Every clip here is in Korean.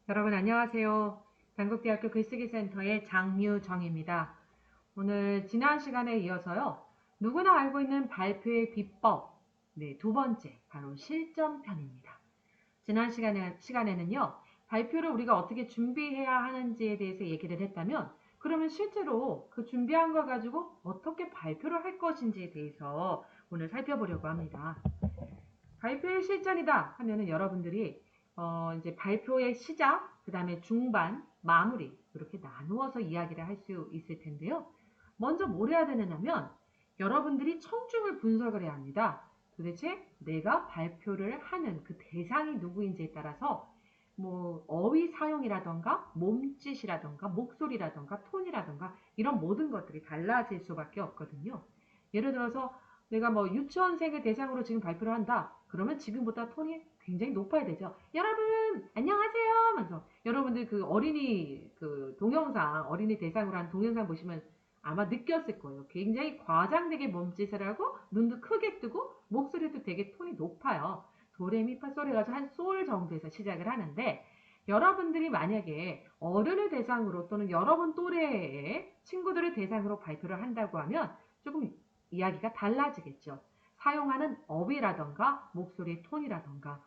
여러분 안녕하세요. 단국대학교 글쓰기센터의 장유정입니다. 오늘 지난 시간에 이어서요. 누구나 알고 있는 발표의 비법, 네, 두 번째, 바로 실전편입니다. 지난 시간에는요. 발표를 우리가 어떻게 준비해야 하는지에 대해서 얘기를 했다면 그러면 실제로 그 준비한 걸 가지고 어떻게 발표를 할 것인지에 대해서 오늘 살펴보려고 합니다. 발표의 실전이다 하면은 여러분들이 이제 발표의 시작, 그 다음에 중반, 마무리 이렇게 나누어서 이야기를 할 수 있을 텐데요. 먼저 뭘 해야 되느냐면 여러분들이 청중을 분석을 해야 합니다. 도대체 내가 발표를 하는 그 대상이 누구인지에 따라서 뭐 어휘 사용이라던가 몸짓이라던가 목소리라던가 톤이라던가 이런 모든 것들이 달라질 수밖에 없거든요. 예를 들어서 내가 뭐 유치원생을 대상으로 지금 발표를 한다. 그러면 지금보다 톤이 굉장히 높아야 되죠. 여러분 안녕하세요 하면서 여러분들 그 어린이 그 동영상 어린이 대상으로 한 동영상 보시면 아마 느꼈을 거예요. 굉장히 과장되게 몸짓을 하고 눈도 크게 뜨고 목소리도 되게 톤이 높아요. 도레미파솔 해가지고 한 솔 정도에서 시작을 하는데 여러분들이 만약에 어른을 대상으로 또는 여러분 또래의 친구들을 대상으로 발표를 한다고 하면 조금 이야기가 달라지겠죠. 사용하는 어휘라던가 목소리 톤이라던가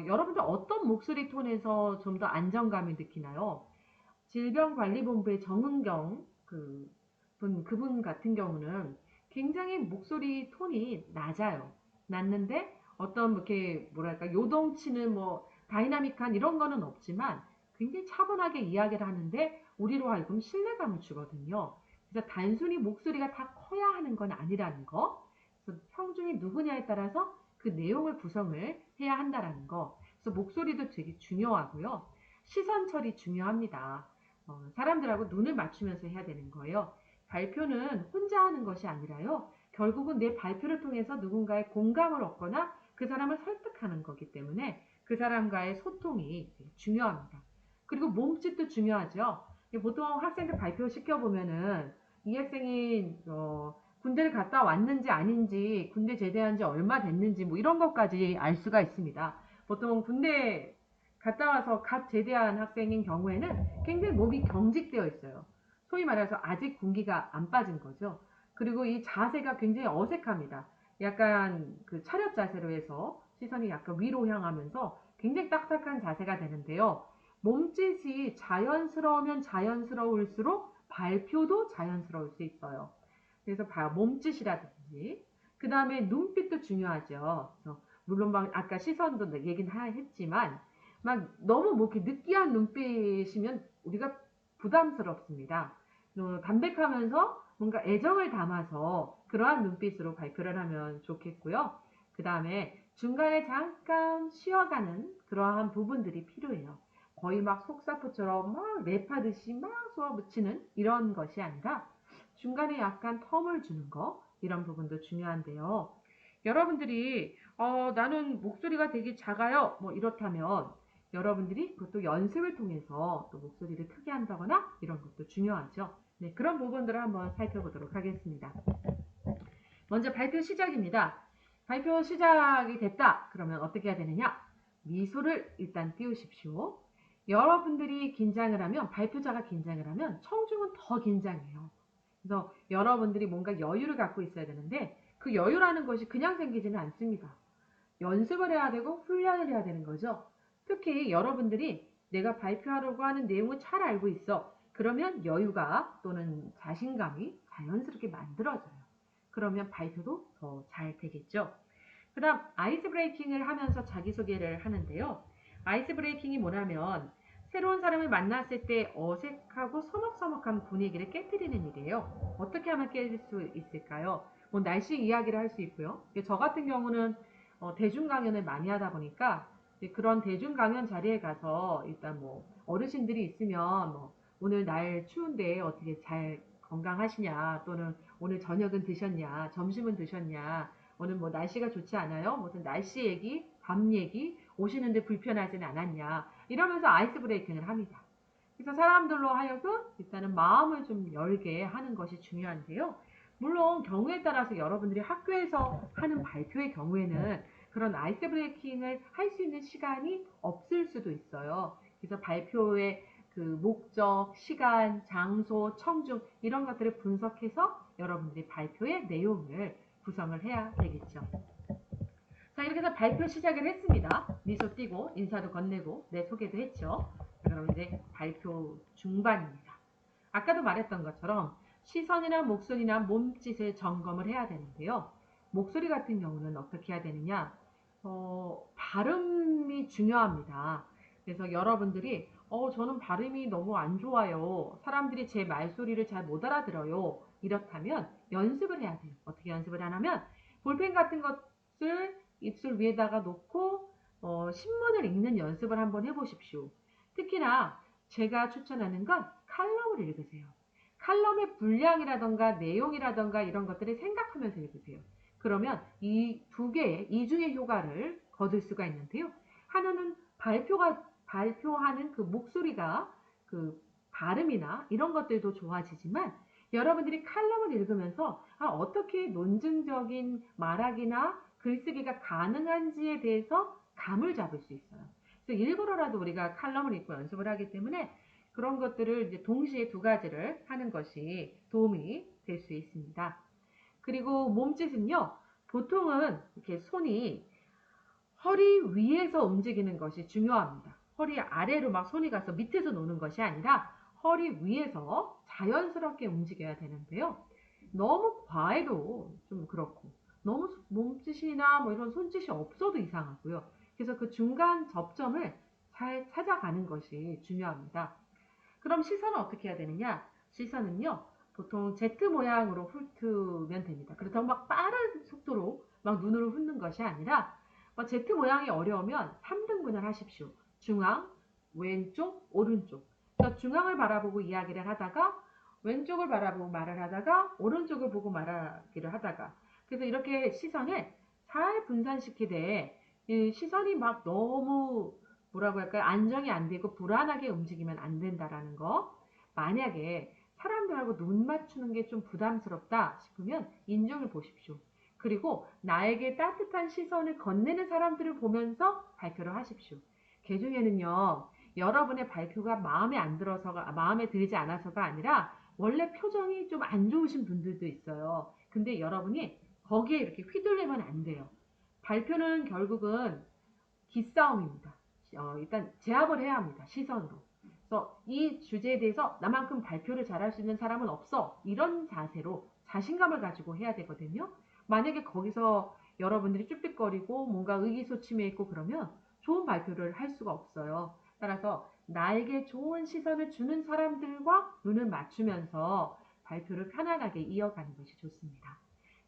여러분들 어떤 목소리 톤에서 좀 더 안정감을 느끼나요? 질병관리본부의 정은경 그분 같은 경우는 굉장히 목소리 톤이 낮아요. 낮는데 어떤 이렇게 뭐랄까 요동치는 뭐 다이나믹한 이런 거는 없지만 굉장히 차분하게 이야기를 하는데 우리로 하여금 신뢰감을 주거든요. 그래서 단순히 목소리가 다 커야 하는 건 아니라는 거. 그래서 청중이 누구냐에 따라서 그 내용을 구성을 해야 한다라는 거. 그래서 목소리도 되게 중요하고요. 시선 처리 중요합니다. 사람들하고 눈을 맞추면서 해야 되는 거예요. 발표는 혼자 하는 것이 아니라요. 결국은 내 발표를 통해서 누군가의 공감을 얻거나 그 사람을 설득하는 거기 때문에 그 사람과의 소통이 중요합니다. 그리고 몸짓도 중요하죠. 보통 학생들 발표 시켜보면은 이 학생이 군대를 갔다 왔는지 아닌지 군대 제대한 지 얼마 됐는지 뭐 이런 것까지 알 수가 있습니다. 보통 군대 갔다 와서 갓 제대한 학생인 경우에는 굉장히 몸이 경직되어 있어요. 소위 말해서 아직 군기가 안 빠진 거죠. 그리고 이 자세가 굉장히 어색합니다. 약간 그 차렷 자세로 해서 시선이 약간 위로 향하면서 굉장히 딱딱한 자세가 되는데요. 몸짓이 자연스러우면 자연스러울수록 발표도 자연스러울 수 있어요. 그래서 몸짓이라든지 그 다음에 눈빛도 중요하죠. 그래서 물론 막 아까 시선도 얘기는 했지만 막 너무 뭐 이렇게 느끼한 눈빛이면 우리가 부담스럽습니다. 담백하면서 뭔가 애정을 담아서 그러한 눈빛으로 발표를 하면 좋겠고요. 그 다음에 중간에 잠깐 쉬어가는 그러한 부분들이 필요해요. 거의 막 속사포처럼 막 랩하듯이 막 쏘아붙이는 이런 것이 아니라 중간에 약간 텀을 주는 거 이런 부분도 중요한데요. 여러분들이 나는 목소리가 되게 작아요. 뭐 이렇다면 여러분들이 그것도 연습을 통해서 또 목소리를 크게 한다거나 이런 것도 중요하죠. 네, 그런 부분들을 한번 살펴보도록 하겠습니다. 먼저 발표 시작입니다. 발표 시작이 됐다. 그러면 어떻게 해야 되느냐? 미소를 일단 띄우십시오. 여러분들이 긴장을 하면, 발표자가 긴장을 하면 청중은 더 긴장해요. 그래서 여러분들이 뭔가 여유를 갖고 있어야 되는데 그 여유라는 것이 그냥 생기지는 않습니다. 연습을 해야 되고 훈련을 해야 되는 거죠. 특히 여러분들이 내가 발표하려고 하는 내용을 잘 알고 있어. 그러면 여유가 또는 자신감이 자연스럽게 만들어져요. 그러면 발표도 더 잘 되겠죠. 그 다음 아이스 브레이킹을 하면서 자기소개를 하는데요. 아이스 브레이킹이 뭐냐면 새로운 사람을 만났을 때 어색하고 서먹서먹한 분위기를 깨뜨리는 일이에요. 어떻게 하면 깰 수 있을까요? 뭐 날씨 이야기를 할 수 있고요. 저 같은 경우는 대중 강연을 많이 하다 보니까 그런 대중 강연 자리에 가서 일단 뭐 어르신들이 있으면 뭐 오늘 날 추운데 어떻게 잘 건강하시냐 또는 오늘 저녁은 드셨냐 점심은 드셨냐 오늘 뭐 날씨가 좋지 않아요? 무슨 날씨 얘기, 밤 얘기, 오시는데 불편하진 않았냐 이러면서 아이스 브레이킹을 합니다. 그래서 사람들로 하여금 일단은 마음을 좀 열게 하는 것이 중요한데요. 물론 경우에 따라서 여러분들이 학교에서 하는 발표의 경우에는 그런 아이스 브레이킹을 할 수 있는 시간이 없을 수도 있어요. 그래서 발표의 그 목적, 시간, 장소, 청중 이런 것들을 분석해서 여러분들이 발표의 내용을 구성을 해야 되겠죠. 자, 이렇게 해서 발표 시작을 했습니다. 미소 띄고 인사도 건네고 내 소개도 했죠. 자, 그럼 이제 발표 중반입니다. 아까도 말했던 것처럼 시선이나 목소리나 몸짓을 점검을 해야 되는데요. 목소리 같은 경우는 어떻게 해야 되느냐? 발음이 중요합니다. 그래서 여러분들이 저는 발음이 너무 안 좋아요. 사람들이 제 말소리를 잘 못 알아들어요. 이렇다면 연습을 해야 돼요. 어떻게 연습을 하냐면 볼펜 같은 것을 입술 위에다가 놓고 신문을 읽는 연습을 한번 해보십시오. 특히나 제가 추천하는 건 칼럼을 읽으세요. 칼럼의 분량이라던가 내용이라던가 이런 것들을 생각하면서 읽으세요. 그러면 이 두 개의 이중의 효과를 거둘 수가 있는데요. 하나는 발표하는 그 목소리가 그 발음이나 이런 것들도 좋아지지만 여러분들이 칼럼을 읽으면서 어떻게 논증적인 말하기나 글쓰기가 가능한지에 대해서 감을 잡을 수 있어요. 그래서 일부러라도 우리가 칼럼을 읽고 연습을 하기 때문에 그런 것들을 이제 동시에 두 가지를 하는 것이 도움이 될 수 있습니다. 그리고 몸짓은요, 보통은 이렇게 손이 허리 위에서 움직이는 것이 중요합니다. 허리 아래로 막 손이 가서 밑에서 노는 것이 아니라 허리 위에서 자연스럽게 움직여야 되는데요. 너무 과해도 좀 그렇고 너무 몸짓이나 뭐 이런 손짓이 없어도 이상하고요. 그래서 그 중간 접점을 잘 찾아가는 것이 중요합니다. 그럼 시선은 어떻게 해야 되느냐? 시선은요, 보통 Z 모양으로 훑으면 됩니다. 그래서 막 빠른 속도로 막 눈으로 훑는 것이 아니라 Z 모양이 어려우면 3등분을 하십시오. 중앙, 왼쪽, 오른쪽. 그래서 중앙을 바라보고 이야기를 하다가 왼쪽을 바라보고 말을 하다가 오른쪽을 보고 말하기를 하다가 그래서 이렇게 시선을 잘 분산시키되 시선이 막 너무 뭐라고 할까요? 안정이 안 되고 불안하게 움직이면 안 된다라는 거. 만약에 사람들하고 눈 맞추는 게 좀 부담스럽다 싶으면 인중을 보십시오. 그리고 나에게 따뜻한 시선을 건네는 사람들을 보면서 발표를 하십시오. 그 중에는요, 여러분의 발표가 마음에 들지 않아서가 아니라 원래 표정이 좀 안 좋으신 분들도 있어요. 근데 여러분이 거기에 이렇게 휘둘리면 안 돼요. 발표는 결국은 기싸움입니다. 일단 제압을 해야 합니다. 시선으로. 그래서 이 주제에 대해서 나만큼 발표를 잘할 수 있는 사람은 없어. 이런 자세로 자신감을 가지고 해야 되거든요. 만약에 거기서 여러분들이 쭈삣거리고 뭔가 의기소침해 있고 그러면 좋은 발표를 할 수가 없어요. 따라서 나에게 좋은 시선을 주는 사람들과 눈을 맞추면서 발표를 편안하게 이어가는 것이 좋습니다.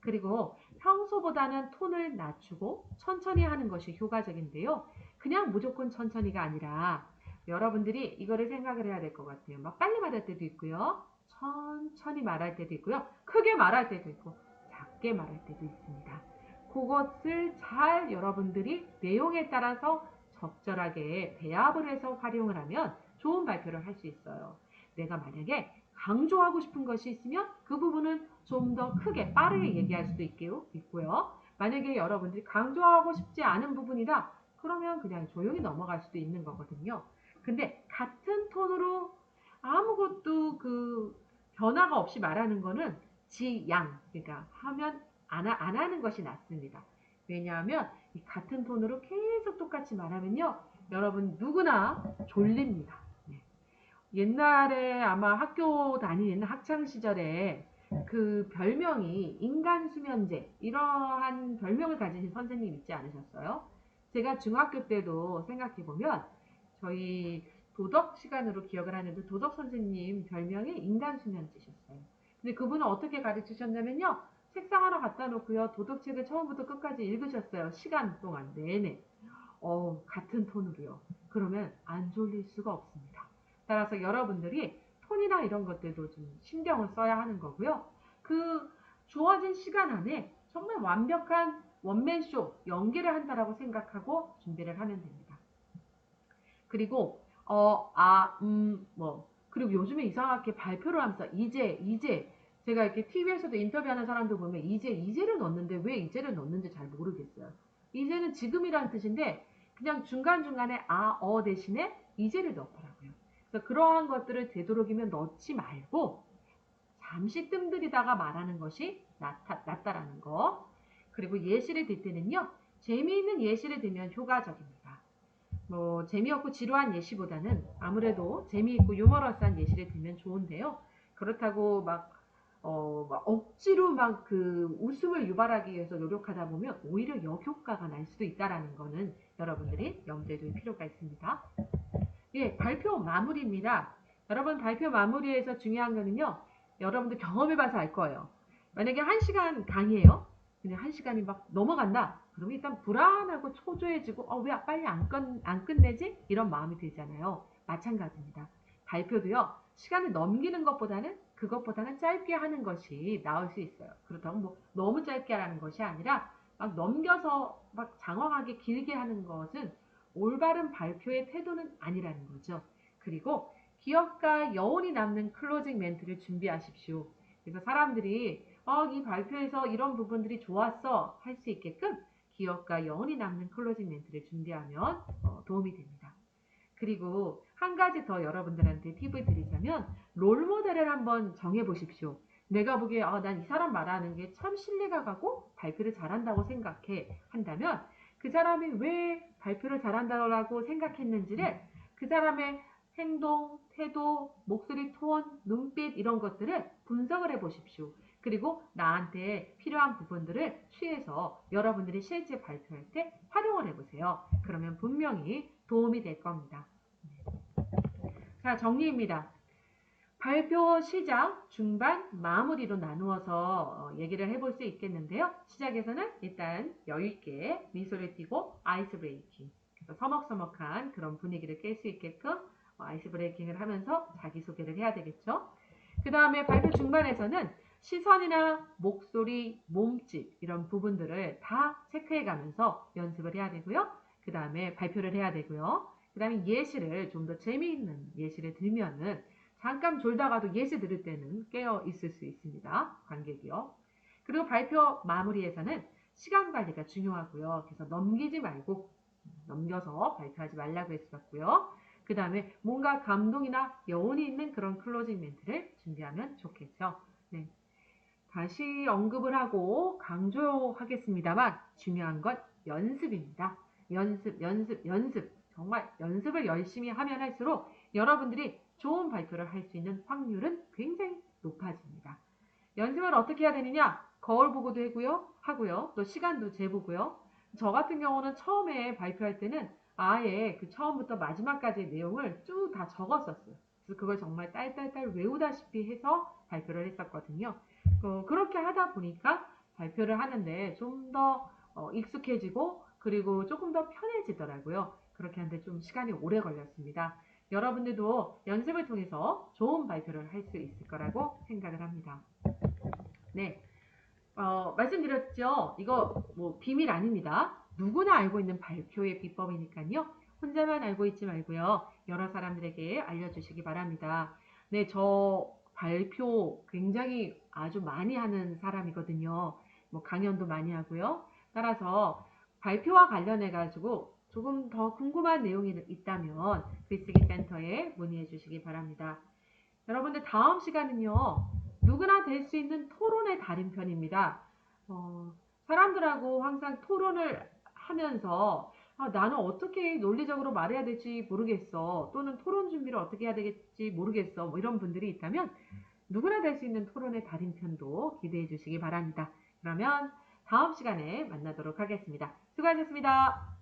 그리고 평소보다는 톤을 낮추고 천천히 하는 것이 효과적인데요. 그냥 무조건 천천히가 아니라 여러분들이 이거를 생각을 해야 될 것 같아요. 막 빨리 말할 때도 있고요. 천천히 말할 때도 있고요. 크게 말할 때도 있고 작게 말할 때도 있습니다. 그것을 잘 여러분들이 내용에 따라서 적절하게 배합을 해서 활용을 하면 좋은 발표를 할 수 있어요. 내가 만약에 강조하고 싶은 것이 있으면 그 부분은 좀 더 크게 빠르게 얘기할 수도 있고요. 만약에 여러분들이 강조하고 싶지 않은 부분이다. 그러면 그냥 조용히 넘어갈 수도 있는 거거든요. 근데 같은 톤으로 아무것도 그 변화가 없이 말하는 거는 지양, 그러니까 하면 안 하는 것이 낫습니다. 왜냐하면 이 같은 톤으로 계속 똑같이 말하면요. 여러분 누구나 졸립니다. 네. 옛날에 아마 학교 다니는 학창 시절에 그 별명이 인간수면제 이러한 별명을 가지신 선생님 있지 않으셨어요? 제가 중학교 때도 생각해보면 저희 도덕 시간으로 기억을 하는데 도덕 선생님 별명이 인간수면제셨어요. 근데 그분은 어떻게 가르치셨냐면요. 책상 하나 갖다 놓고요. 도덕책을 처음부터 끝까지 읽으셨어요. 시간 동안 내내. 같은 톤으로요. 그러면 안 졸릴 수가 없습니다. 따라서 여러분들이 톤이나 이런 것들도 좀 신경을 써야 하는 거고요. 그 주어진 시간 안에 정말 완벽한 원맨쇼 연기를 한다라고 생각하고 준비를 하면 됩니다. 그리고 그리고 요즘에 이상하게 발표를 하면서 이제 제가 이렇게 TV에서도 인터뷰하는 사람들 보면 이제를 넣었는데 왜 이제를 넣었는지 잘 모르겠어요. 이제는 지금이라는 뜻인데 그냥 중간중간에 아, 어 대신에 이제를 넣더라고요. 그래서 그러한 것들을 되도록이면 넣지 말고 잠시 뜸들이다가 말하는 것이 낫다라는 거. 그리고 예시를 들 때는요. 재미있는 예시를 들면 효과적입니다. 뭐 재미없고 지루한 예시보다는 아무래도 재미있고 유머러스한 예시를 들면 좋은데요. 그렇다고 막 억지로 막 그 웃음을 유발하기 위해서 노력하다 보면 오히려 역효과가 날 수도 있다라는 거는 여러분들이 염두에 둘 필요가 있습니다. 예, 발표 마무리입니다. 여러분 발표 마무리에서 중요한 거는요. 여러분들 경험해봐서 알 거예요. 만약에 1시간 강의예요. 근데 1시간이 막 넘어간다. 그러면 일단 불안하고 초조해지고 왜 빨리 안 끝내지? 이런 마음이 들잖아요. 마찬가지입니다. 발표도요. 시간을 넘기는 그것보다는 짧게 하는 것이 나을 수 있어요. 그렇다고 뭐 너무 짧게 하라는 것이 아니라 막 넘겨서 막 장황하게 길게 하는 것은 올바른 발표의 태도는 아니라는 거죠. 그리고 기억과 여운이 남는 클로징 멘트를 준비하십시오. 그래서 사람들이 이 발표에서 이런 부분들이 좋았어 할 수 있게끔 기억과 여운이 남는 클로징 멘트를 준비하면 도움이 됩니다. 그리고 한 가지 더 여러분들한테 팁을 드리자면 롤모델을 한번 정해보십시오. 내가 보기에 난 이 사람 말하는 게 참 신뢰가 가고 발표를 잘한다고 생각해 한다면 그 사람이 왜 발표를 잘한다고 생각했는지를 그 사람의 행동, 태도, 목소리 톤, 눈빛 이런 것들을 분석을 해보십시오. 그리고 나한테 필요한 부분들을 취해서 여러분들이 실제 발표할 때 활용을 해보세요. 그러면 분명히 도움이 될 겁니다. 자, 정리입니다. 발표 시작, 중반, 마무리로 나누어서 얘기를 해볼 수 있겠는데요. 시작에서는 일단 여유있게 미소를 띠고 아이스 브레이킹. 그래서 서먹서먹한 그런 분위기를 깰 수 있게끔 아이스 브레이킹을 하면서 자기소개를 해야 되겠죠. 그 다음에 발표 중반에서는 시선이나 목소리, 몸짓 이런 부분들을 다 체크해 가면서 연습을 해야 되고요. 그 다음에 발표를 해야 되고요. 그 다음에 예시를 좀 더 재미있는 예시를 들면은 잠깐 졸다가도 예시 들을 때는 깨어 있을 수 있습니다. 관객이요. 그리고 발표 마무리에서는 시간 관리가 중요하고요. 그래서 넘기지 말고 넘겨서 발표하지 말라고 했었고요. 그 다음에 뭔가 감동이나 여운이 있는 그런 클로징 멘트를 준비하면 좋겠죠. 네. 다시 언급을 하고 강조하겠습니다만 중요한 건 연습입니다. 연습, 연습, 연습. 정말 연습을 열심히 하면 할수록 여러분들이 좋은 발표를 할 수 있는 확률은 굉장히 높아집니다. 연습을 어떻게 해야 되느냐? 거울 보고도 하고요. 또 시간도 재보고요. 저 같은 경우는 처음에 발표할 때는 아예 그 처음부터 마지막까지의 내용을 쭉 다 적었었어요. 그래서 그걸 정말 딸딸딸 외우다시피 해서 발표를 했었거든요. 그렇게 하다 보니까 발표를 하는데 좀 더 익숙해지고 그리고 조금 더 편해지더라고요. 그렇게 하는데 좀 시간이 오래 걸렸습니다. 여러분들도 연습을 통해서 좋은 발표를 할 수 있을 거라고 생각을 합니다. 네, 말씀드렸죠. 이거 뭐 비밀 아닙니다. 누구나 알고 있는 발표의 비법이니까요. 혼자만 알고 있지 말고요. 여러 사람들에게 알려주시기 바랍니다. 네, 저 발표 굉장히 아주 많이 하는 사람이거든요. 뭐 강연도 많이 하고요. 따라서 발표와 관련해 가지고 조금 더 궁금한 내용이 있다면 글쓰기 센터에 문의해 주시기 바랍니다. 여러분들 다음 시간은요. 누구나 될 수 있는 토론의 달인편입니다. 사람들하고 항상 토론을 하면서 나는 어떻게 논리적으로 말해야 될지 모르겠어. 또는 토론 준비를 어떻게 해야 되겠지 모르겠어. 뭐 이런 분들이 있다면 누구나 될 수 있는 토론의 달인편도 기대해 주시기 바랍니다. 그러면 다음 시간에 만나도록 하겠습니다. 수고하셨습니다.